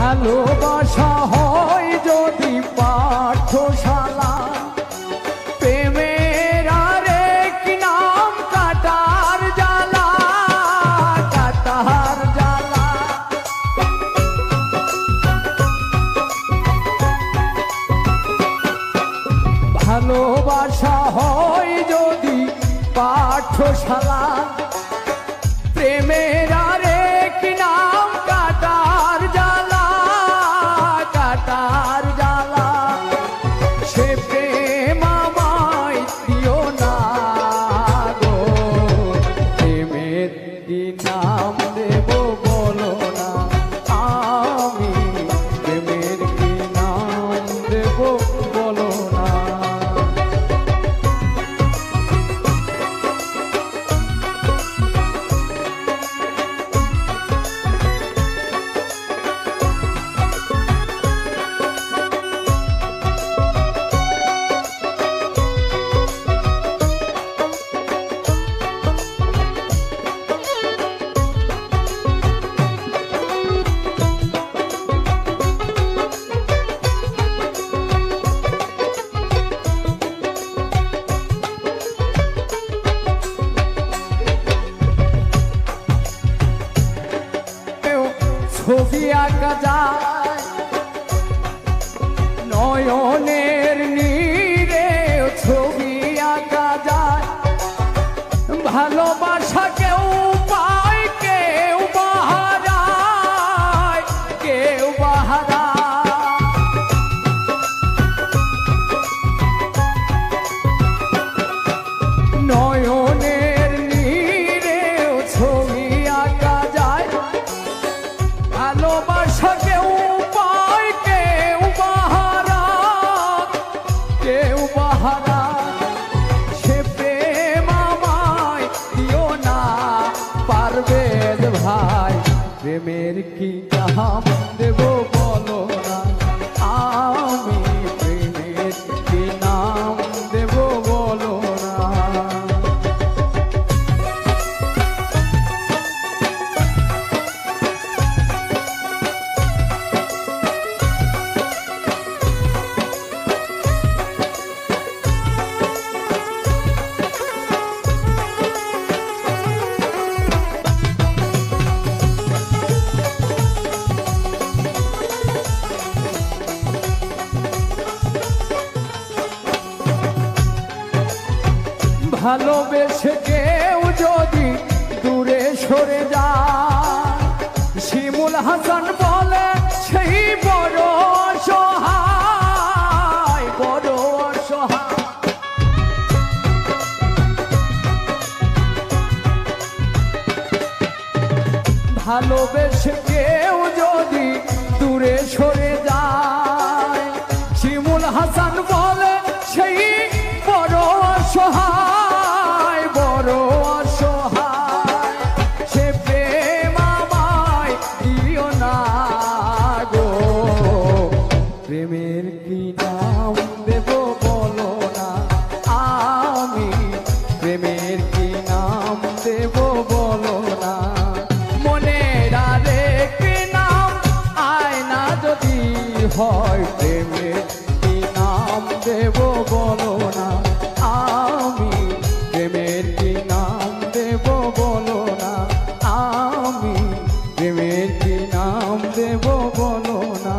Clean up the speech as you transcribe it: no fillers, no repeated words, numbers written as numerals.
ভালোবাসা হয় যদি পাঠশালা, প্রেমের আরেক নাম কাটার জ্বালা, কাটার জ্বালা। ভালোবাসা হয় যদি পাঠশালা, প্রেমের আরেক নাম কাটার জ্বালা, কাটার জ্বালা। সে প্রেম আমায় দিও না গো, প্রেমের কি নাম দেব বলো না, আমি প্রেমের কি নাম দেব বলো না। ছবি আঁকা যায় নয়নের নীরে, ছবি আঁকা যায়। ভালোবাসা কেউ পায় কেউ বাহারায়, কেউ বাহারায়। নয়নের নীরে ছবি আঁকা যায়। ভালোবাসা কেউ পায় কেউ বাহারা, কেউ বাহারা। সে প্রেম আমায় দিও না পারভেজ ভাই, প্রেমের কি নাম দেব বলো না, আমি প্রেমের কি নাম দেব বলো না। ভালোবেসে কেউ যদি দূরে সরে যায়, শিমুল হাসান বলে সেই বড় অসহায়, বড় অসহায়। ভালোবেসে কেউ যদি দূরে সরে যায়, শিমুল হাসান বলে সেই বড় অসহায়, বড় অসহায়। সে প্রেম আমায় দিও না গো, প্রেমের কি নাম দেব বলো না, আমি প্রেমের কি নাম দেব বলো না। মনের আরেক নাম আয়না যদি হয়, প্রেমের কি নাম দেব বলো না, আমি প্রেমের কি নাম দেব বলো না, আমি প্রেমের কি নাম দেব বলো না।